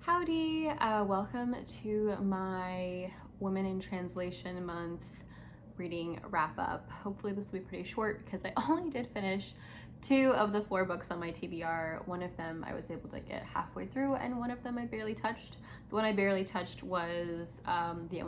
Howdy, welcome to my Women in Translation Month reading wrap up. Hopefully this will be pretty short because I only did finish 2 of the 4 books on my TBR. One of them I was able to get halfway through and one of them I barely touched. The one I barely touched was The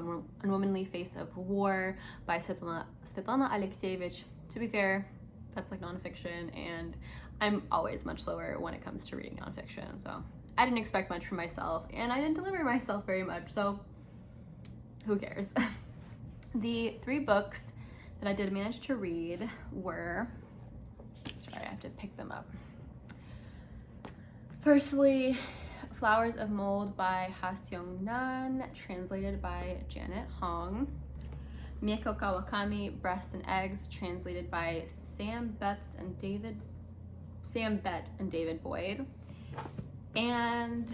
Unwomanly Face of War by Svetlana Alexievich. To be fair, that's like nonfiction and I'm always much slower when it comes to reading nonfiction, so I didn't expect much from myself and I didn't deliver myself very much, so who cares? The 3 books that I did manage to read were, sorry, I have to pick them up. Firstly, Flowers of Mold by Haseong Nam, translated by Janet Hong. Mikeo Kawakami, Breasts and Eggs, translated by Sam Bett and David Boyd. And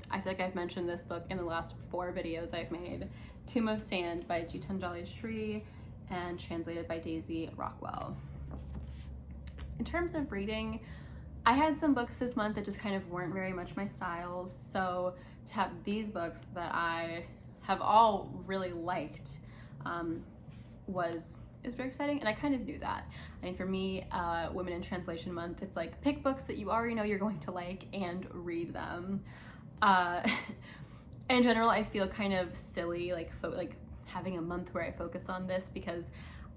I feel like I've mentioned this book in the last 4 videos I've made. Tomb of Sand by Geetanjali Shree and translated by Daisy Rockwell. In terms of reading, I had some books this month that just kind of weren't very much my style, so to have these books that I have all really liked was very exciting, and I kind of knew that. I mean, for me, Women in Translation Month, it's like pick books that you already know you're going to like and read them. In general, I feel kind of silly like having a month where I focus on this because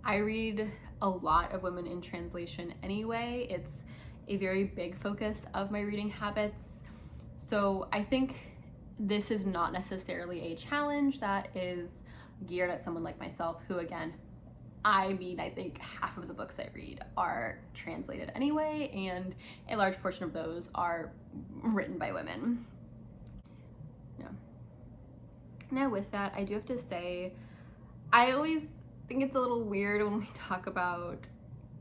I read a lot of women in translation anyway. It's a very big focus of my reading habits. So I think this is not necessarily a challenge that is geared at someone like myself who, again, I think half of the books I read are translated anyway, and a large portion of those are written by women. Yeah. Now with that, I do have to say, I always think it's a little weird when we talk about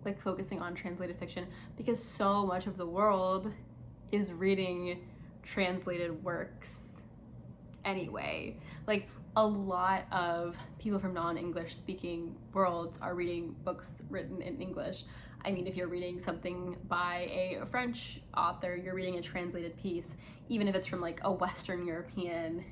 like focusing on translated fiction because so much of the world is reading translated works anyway. Like, a lot of people from non-English speaking worlds are reading books written in English. I mean, if you're reading something by a French author, you're reading a translated piece, even if it's from like a Western European,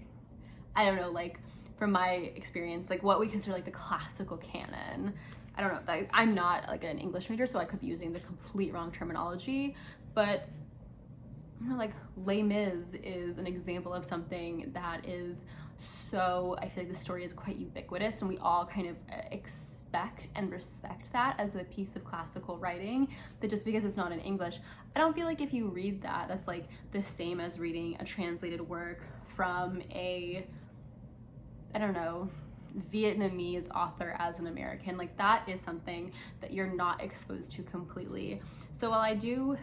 I don't know, like from my experience, like what we consider like the classical canon. I don't know, I'm not like an English major, so I could be using the complete wrong terminology, but you know, like Les Mis is an example of something that is so, I feel like the story is quite ubiquitous and we all kind of expect and respect that as a piece of classical writing, that just because it's not in English, I don't feel like if you read that, that's like the same as reading a translated work from a, I don't know, Vietnamese author as an American. Like, that is something that you're not exposed to completely. So while I do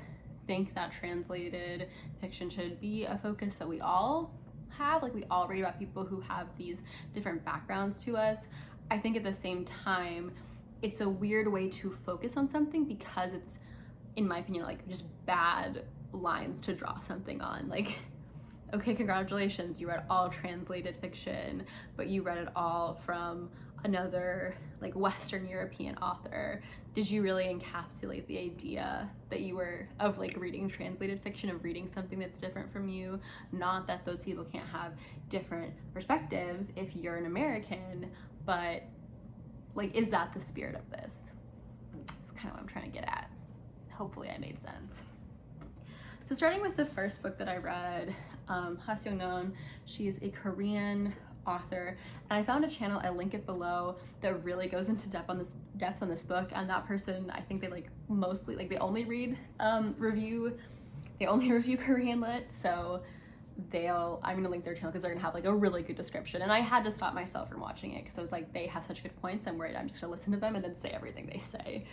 think that translated fiction should be a focus that we all have, like we all read about people who have these different backgrounds to us, I think at the same time it's a weird way to focus on something because it's, in my opinion, like just bad lines to draw something on. Like, okay, congratulations, you read all translated fiction, but you read it all from another like Western European author. Did you really encapsulate the idea that you were of like reading translated fiction, of reading something that's different from you? Not that those people can't have different perspectives if you're an American, but like, is that the spirit of this? That's kind of what I'm trying to get at. Hopefully I made sense. So starting with the first book that I read, Haseong Nam, she's a Korean author, and I found a channel, I link it below, that really goes into depth on this book, and that person, I think they like mostly, like they only review Korean lit, so I'm gonna link their channel because they're gonna have like a really good description, and I had to stop myself from watching it because I was like, they have such good points, I'm worried I'm just gonna listen to them and then say everything they say.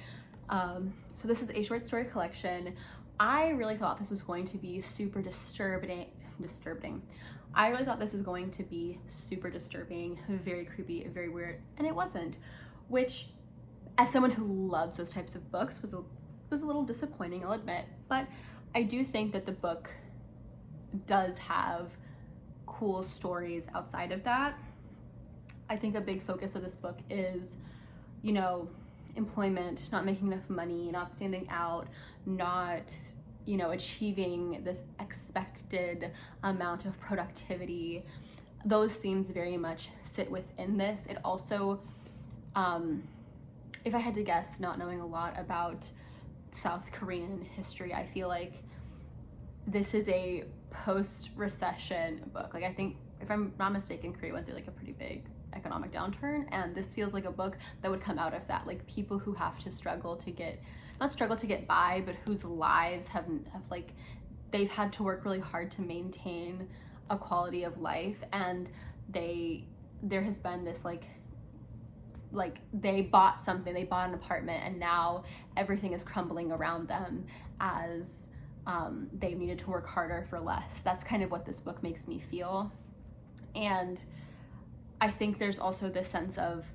So this is a short story collection. I really thought this was going to be super disturbing. I really thought this was going to be super disturbing, very creepy, very weird, and it wasn't, which, as someone who loves those types of books, was a little disappointing, I'll admit, but I do think that the book does have cool stories outside of that. I think a big focus of this book is, you know, employment, not making enough money, not standing out, not you know, achieving this expected amount of productivity. Those themes very much sit within this. It also, if I had to guess, not knowing a lot about South Korean history, I feel like this is a post-recession book. Like, I think, if I'm not mistaken, Korea went through like a pretty big economic downturn, and this feels like a book that would come out of that. Like, people who have to struggle to get, not struggle to get by, but whose lives have like, they've had to work really hard to maintain a quality of life, and there has been this like they bought something, they bought an apartment, and now everything is crumbling around them as they needed to work harder for less. That's kind of what this book makes me feel. And I think there's also this sense of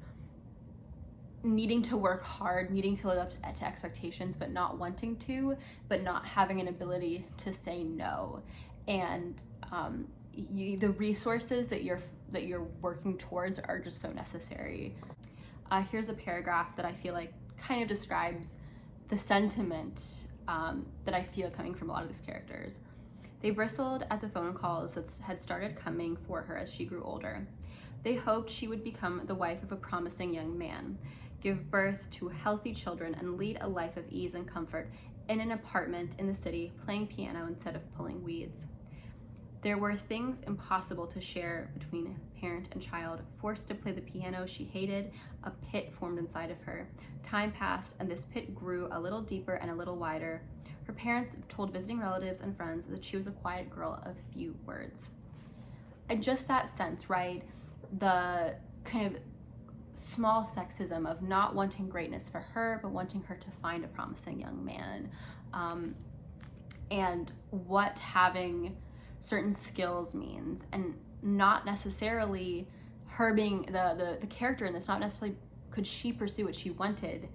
needing to work hard, needing to live up to expectations, but not wanting to, but not having an ability to say no. And the resources that you're working towards are just so necessary. Here's a paragraph that I feel like kind of describes the sentiment that I feel coming from a lot of these characters. They bristled at the phone calls that had started coming for her as she grew older. They hoped she would become the wife of a promising young man, give birth to healthy children, and lead a life of ease and comfort in an apartment in the city, playing piano instead of pulling weeds. There were things impossible to share between parent and child. Forced to play the piano she hated, a pit formed inside of her. Time passed, and this pit grew a little deeper and a little wider. Her parents told visiting relatives and friends that she was a quiet girl of few words. And just that sense, right? The kind of small sexism of not wanting greatness for her, but wanting her to find a promising young man. And what having certain skills means, and not necessarily her being the character in this, not necessarily could she pursue what she wanted,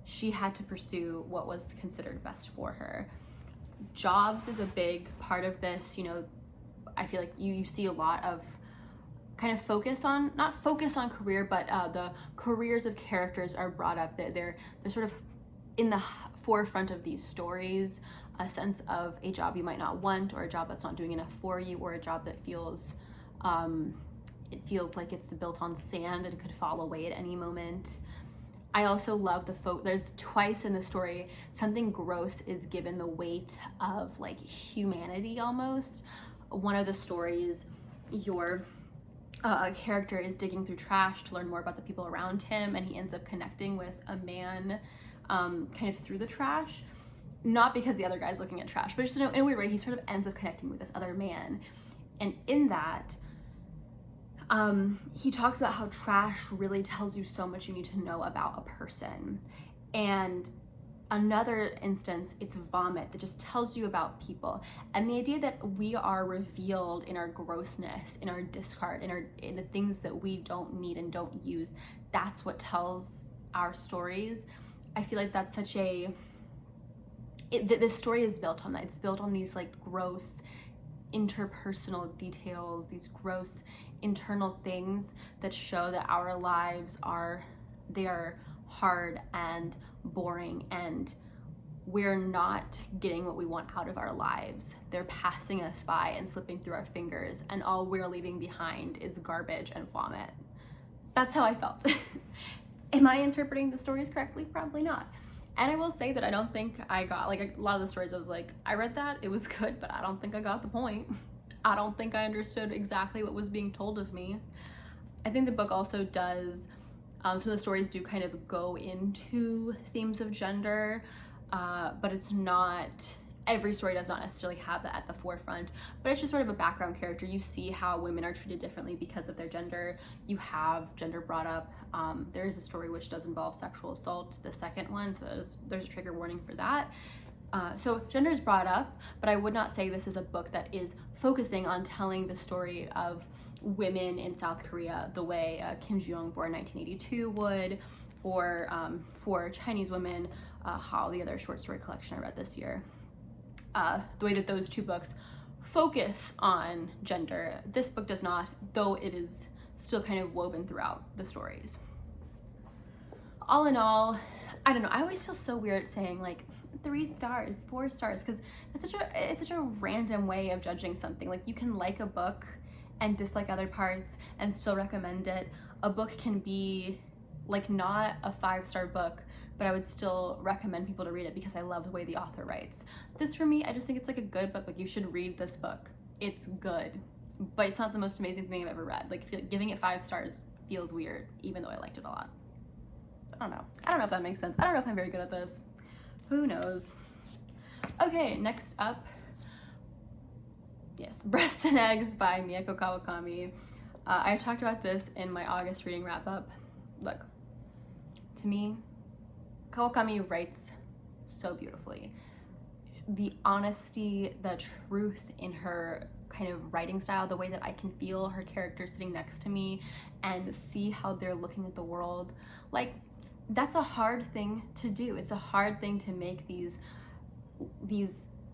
she had to pursue what was considered best for her. Jobs is a big part of this. You know, I feel like you see a lot of kind of focus on, not focus on career, but the careers of characters are brought up. They're sort of in the forefront of these stories. A sense of a job you might not want, or a job that's not doing enough for you, or a job that feels it feels like it's built on sand and could fall away at any moment. I also love there's twice in the story something gross is given the weight of like humanity almost. One of the stories, your character is digging through trash to learn more about the people around him, and he ends up connecting with a man kind of through the trash. Not because the other guy's looking at trash, but just in a weird way, he sort of ends up connecting with this other man. And in that, he talks about how trash really tells you so much you need to know about a person. And another instance, it's vomit that just tells you about people. And the idea that we are revealed in our grossness, in our discard, in the things that we don't need and don't use, that's what tells our stories. I feel like that's such a... this story is built on that. It's built on these like gross interpersonal details, these gross internal things that show that our lives are hard and boring, and we're not getting what we want out of our lives. They're passing us by and slipping through our fingers, and all we're leaving behind is garbage and vomit. That's how I felt. Am I interpreting the stories correctly? Probably not. And I will say that I don't think I got, like, a lot of the stories I was like, I read that, it was good, but I don't think I got the point. I don't think I understood exactly what was being told of me. I think the book also does, some of the stories do kind of go into themes of gender, but it's not, every story does not necessarily have that at the forefront, but it's just sort of a background character. You see how women are treated differently because of their gender. You have gender brought up. There is a story which does involve sexual assault, the second one, so there's a trigger warning for that. So gender is brought up, but I would not say this is a book that is focusing on telling the story of women in South Korea the way Kim Ji-young, born 1982, would, or for Chinese women, how the other short story collection I read this year. The way that those two books focus on gender. This book does not, though it is still kind of woven throughout the stories. All in all, I don't know, I always feel so weird saying like 3 stars, 4 stars, because it's such a random way of judging something. Like, you can like a book and dislike other parts and still recommend it. A book can be like not a 5-star book, but I would still recommend people to read it because I love the way the author writes. This, for me, I just think it's like a good book. Like, you should read this book. It's good, but it's not the most amazing thing I've ever read. Like, giving it 5 stars feels weird, even though I liked it a lot. I don't know if that makes sense. I don't know if I'm very good at this. Who knows? Okay, next up, yes, Breast and Eggs by Mikeo Kawakami. I talked about this in my August reading wrap-up. Look, to me, Kawakami writes so beautifully. The honesty, the truth in her kind of writing style, the way that I can feel her character sitting next to me and see how they're looking at the world, like, that's a hard thing to do. It's a hard thing to make these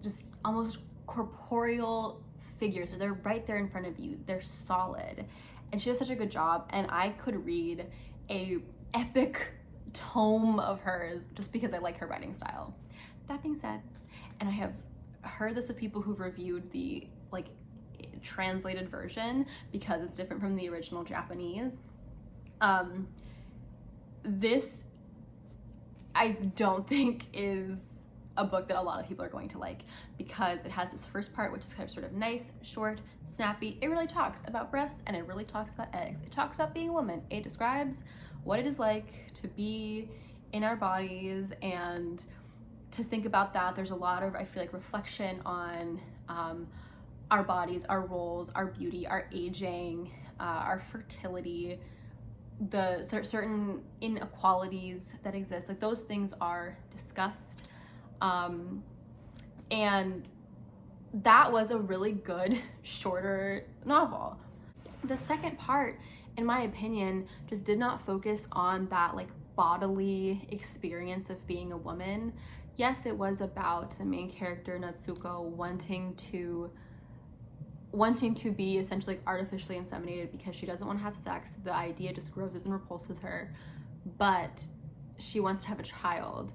just almost corporeal figures. They're right there in front of you. They're solid. And she does such a good job. And I could read a epic tome of hers just because I like her writing style. That being said, and I have heard this of people who've reviewed the like translated version because it's different from the original Japanese. This I don't think is a book that a lot of people are going to like, because it has this first part which is kind of sort of nice, short, snappy. It really talks about breasts and it really talks about eggs. It talks about being a woman. It describes what it is like to be in our bodies and to think about that. There's a lot of, I feel like, reflection on our bodies, our roles, our beauty, our aging, our fertility, the certain inequalities that exist. Like, those things are discussed. And that was a really good, shorter novel. The second part, in my opinion, just did not focus on that like bodily experience of being a woman. Yes, it was about the main character, Natsuko, wanting to be essentially like artificially inseminated because she doesn't want to have sex. The idea just grosses and repulses her, but she wants to have a child.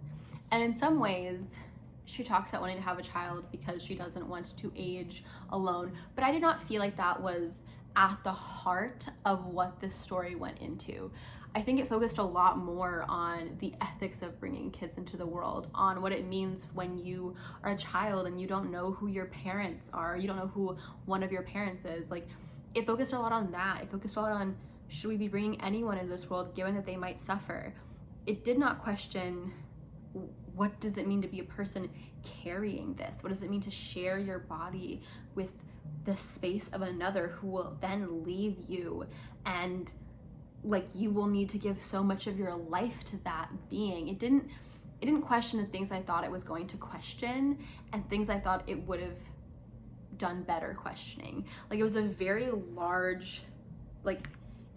And in some ways, she talks about wanting to have a child because she doesn't want to age alone. But I did not feel like that was at the heart of what this story went into. I think it focused a lot more on the ethics of bringing kids into the world, on what it means when you are a child and you don't know who your parents are, you don't know who one of your parents is. Like, it focused a lot on that. It focused a lot on, should we be bringing anyone into this world given that they might suffer? It did not question, what does it mean to be a person carrying this? What does it mean to share your body with the space of another who will then leave you, and like, you will need to give so much of your life to that being? It didn't question the things I thought it was going to question and things I thought it would have done better questioning. Like, it was a very large, like,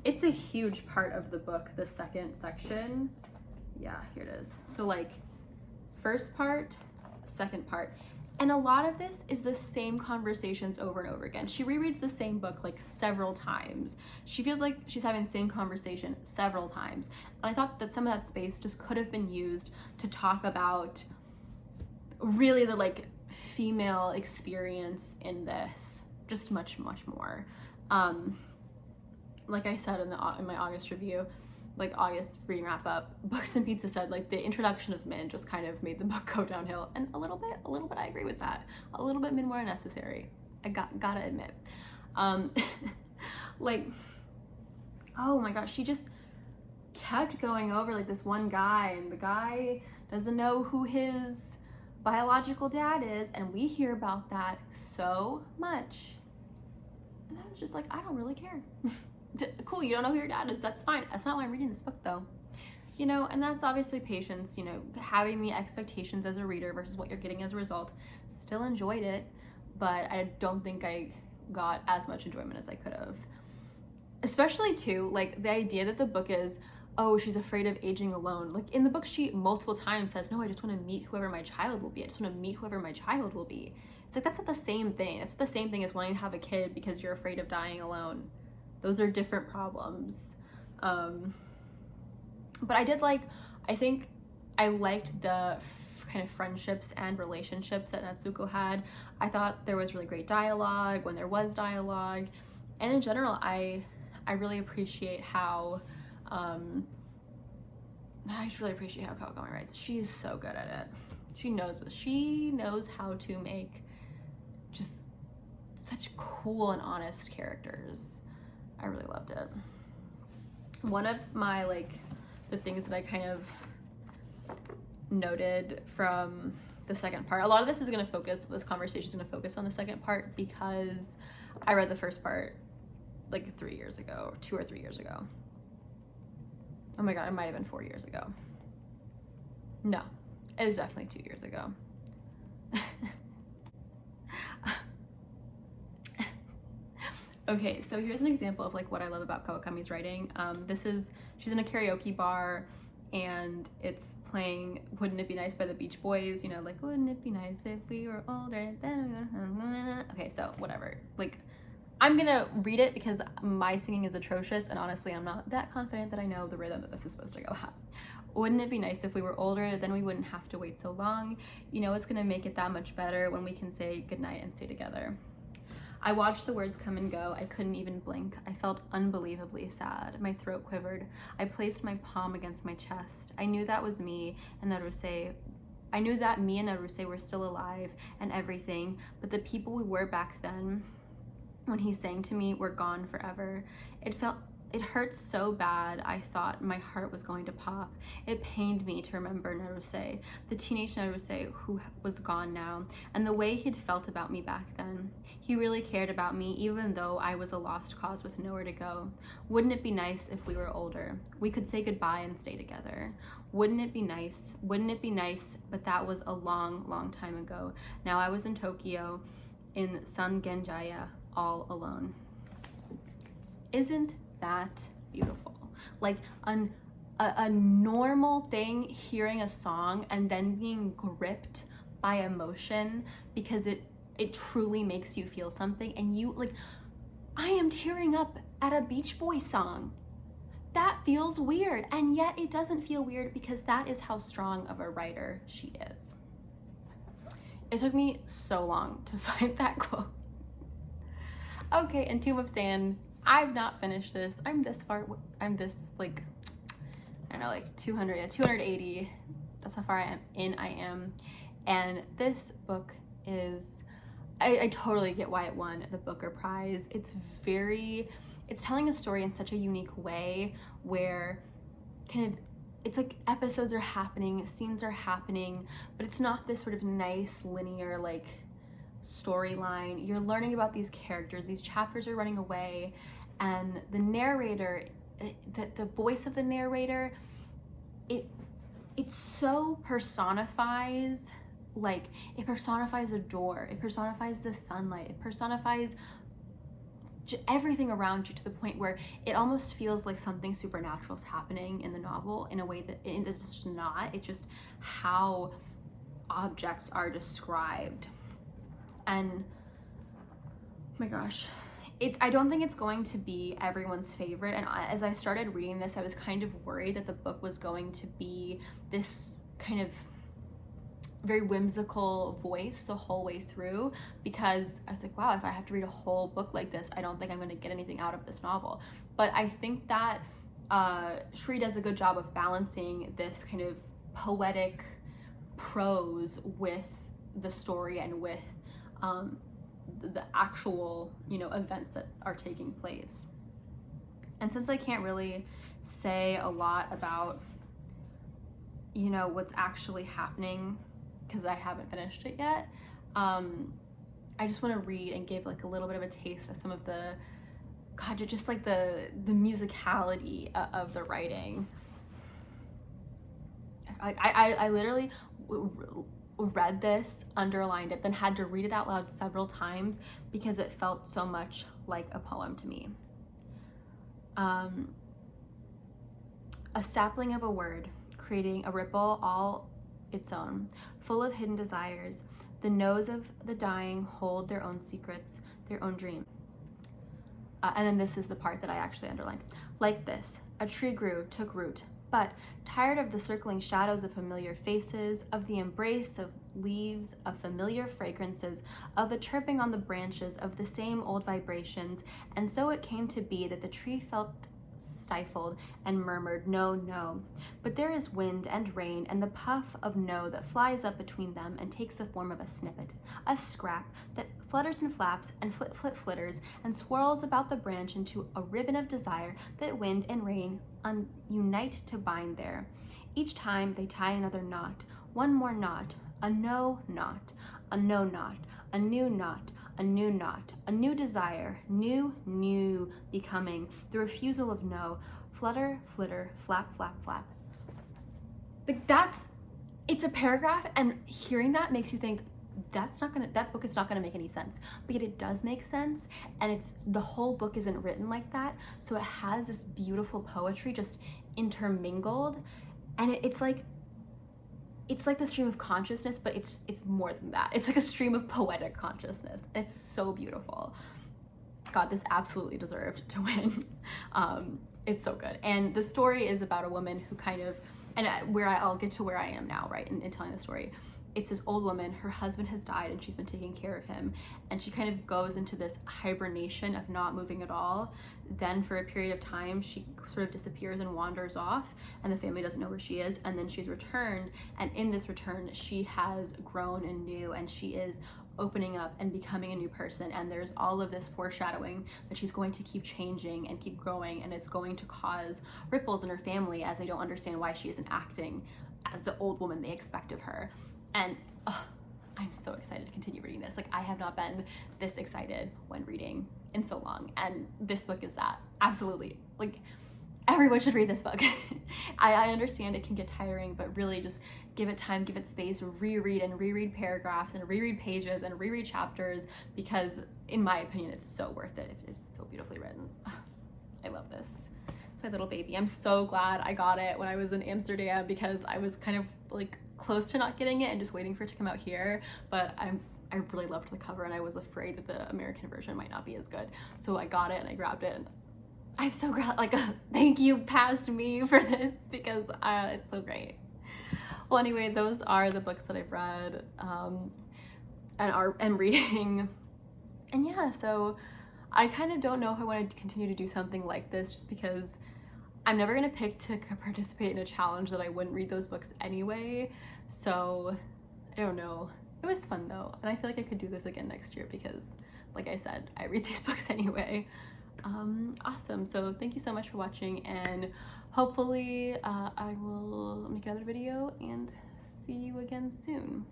it's a huge part of the book, the second section. Yeah, here it is. So like, first part, second part. And a lot of this is the same conversations over and over again. She rereads the same book like several times. She feels like she's having the same conversation several times. And I thought that some of that space just could have been used to talk about really the like female experience in this, just much, much more. Like I said in my August review, like August reading wrap up, Books and Pizza said like the introduction of men just kind of made the book go downhill, and a little bit I agree with that. A little bit more unnecessary, I gotta admit. Like, oh my gosh, she just kept going over like this one guy, and the guy doesn't know who his biological dad is, and we hear about that so much, and I was just like, I don't really care. Cool, you don't know who your dad is, that's fine. That's not why I'm reading this book though. You know, and that's obviously patience, you know, having the expectations as a reader versus what you're getting as a result. Still enjoyed it, but I don't think I got as much enjoyment as I could have. Especially too, like the idea that the book is, oh, she's afraid of aging alone. Like in the book, she multiple times says, no, I just want to meet whoever my child will be. I just want to meet whoever my child will be. It's like, that's not the same thing. It's not the same thing as wanting to have a kid because you're afraid of dying alone. Those are different problems. But I think I liked the kind kind of friendships and relationships that Natsuko had. I thought there was really great dialogue when there was dialogue, and in general, I really appreciate how I just really appreciate how Kawakami writes. She's so good at it. She knows how to make just such cool and honest characters. I really loved it. One of my, like, the things that I kind of noted from the second part, a lot of this conversation is gonna focus on the second part because I read the first part like 3 years ago, 2 or 3 years ago. Oh my god, it might have been 4 years ago. No, it was definitely 2 years ago. Okay, so here's an example of like what I love about Kawakami's writing. She's in a karaoke bar and it's playing Wouldn't It Be Nice by the Beach Boys, you know, like, wouldn't it be nice if we were older? Okay, so whatever. Like, I'm gonna read it because my singing is atrocious, and honestly, I'm not that confident that I know the rhythm that this is supposed to go at. Wouldn't it be nice if we were older? Then we wouldn't have to wait so long. You know, it's gonna make it that much better when we can say goodnight and stay together. I watched the words come and go. I couldn't even blink. I felt unbelievably sad. My throat quivered. I placed my palm against my chest. I knew that was me and Naruse. I knew that me and Naruse were still alive and everything, but the people we were back then, when he sang to me, were gone forever. It hurt so bad, I thought my heart was going to pop. It pained me to remember Naruse, the teenage Naruse who was gone now, and the way he'd felt about me back then. He really cared about me, even though I was a lost cause with nowhere to go. Wouldn't it be nice if we were older? We could say goodbye and stay together. Wouldn't it be nice? Wouldn't it be nice? But that was a long, long time ago. Now I was in Tokyo, in Sangenjaya, all alone. Isn't that beautiful? Like a normal thing, hearing a song and then being gripped by emotion because it truly makes you feel something, and you, like, I am tearing up at a Beach Boy song. That feels weird, and yet it doesn't feel weird because that is how strong of a writer she is. It took me so long to find that quote. Okay, and Tomb of Sand, I've not finished this. I'm this, like, I don't know, like 280. That's how far I am. And this book is, I totally get why it won the Booker Prize. It's telling a story in such a unique way where kind of, it's like episodes are happening, scenes are happening, but it's not this sort of nice linear, like, storyline. You're learning about these characters, these chapters are running away, and the narrator, the voice of the narrator, it so personifies, like, it personifies a door, it personifies the sunlight, it personifies everything around you to the point where it almost feels like something supernatural is happening in the novel in a way that it's just not. It's just how objects are described. And oh my gosh, I don't think it's going to be everyone's favorite. And as I started reading this, I was kind of worried that the book was going to be this kind of very whimsical voice the whole way through, because I was like, wow, if I have to read a whole book like this, I don't think I'm going to get anything out of this novel. But I think that Shree does a good job of balancing this kind of poetic prose with the story and with the actual, you know, events that are taking place. And since I can't really say a lot about, you know, what's actually happening because I haven't finished it yet, I just want to read and give like a little bit of a taste of some of the, God, just like the musicality of the writing. I literally read this, underlined it, then had to read it out loud several times because it felt so much like a poem to me. A sapling of a word, creating a ripple all its own, full of hidden desires. The nose of the dying hold their own secrets, their own dream. And then this is the part that I actually underlined. Like this, a tree grew, took root, But tired of the circling shadows of familiar faces, of the embrace of leaves, of familiar fragrances, of the chirping on the branches, of the same old vibrations, and so it came to be that the tree felt stifled and murmured, no, no. But there is wind and rain and the puff of no that flies up between them and takes the form of a snippet, a scrap that flutters and flaps and flitters and swirls about the branch into a ribbon of desire that wind and rain unite to bind there. Each time they tie another knot, one more knot, a no knot, a no knot, a new knot, a new knot, a new desire, new becoming, the refusal of no, flutter, flitter, flap, flap, flap. Like it's a paragraph, and hearing that makes you think that book is not gonna make any sense, but yet it does make sense, and the whole book isn't written like that, so it has this beautiful poetry just intermingled, and it's like the stream of consciousness, but it's more than that. It's like a stream of poetic consciousness. It's so beautiful. God, this absolutely deserved to win. It's so good. And the story is about a woman who kind of, and I'll get to where I am now, right, in telling the story. It's this old woman, her husband has died and she's been taking care of him, and she kind of goes into this hibernation of not moving at all. Then for a period of time, she sort of disappears and wanders off, and the family doesn't know where she is, and then she's returned, and in this return, she has grown anew, and she is opening up and becoming a new person, and there's all of this foreshadowing that she's going to keep changing and keep growing, and it's going to cause ripples in her family as they don't understand why she isn't acting as the old woman they expect of her. And I'm so excited to continue reading this. Like, I have not been this excited when reading in so long, and this book is that. Absolutely. Like, everyone should read this book. I understand it can get tiring, but really just give it time, give it space, reread paragraphs and reread pages and reread chapters, because in my opinion, it's so worth it. It's so beautifully written. I love this. It's my little baby. I'm so glad I got it when I was in Amsterdam, because I was kind of like close to not getting it and just waiting for it to come out here, but I really loved the cover, and I was afraid that the American version might not be as good. So I got it and I grabbed it, and I'm so glad, like, thank you past me for this, because it's so great. Well, anyway, those are the books that I've read and reading. And yeah, so I kind of don't know if I want to continue to do something like this, just because I'm never gonna pick to participate in a challenge that I wouldn't read those books anyway. So I don't know. It was fun though, and I feel like I could do this again next year, because like I said, I read these books anyway. Awesome. So thank you so much for watching, and hopefully I will make another video and see you again soon.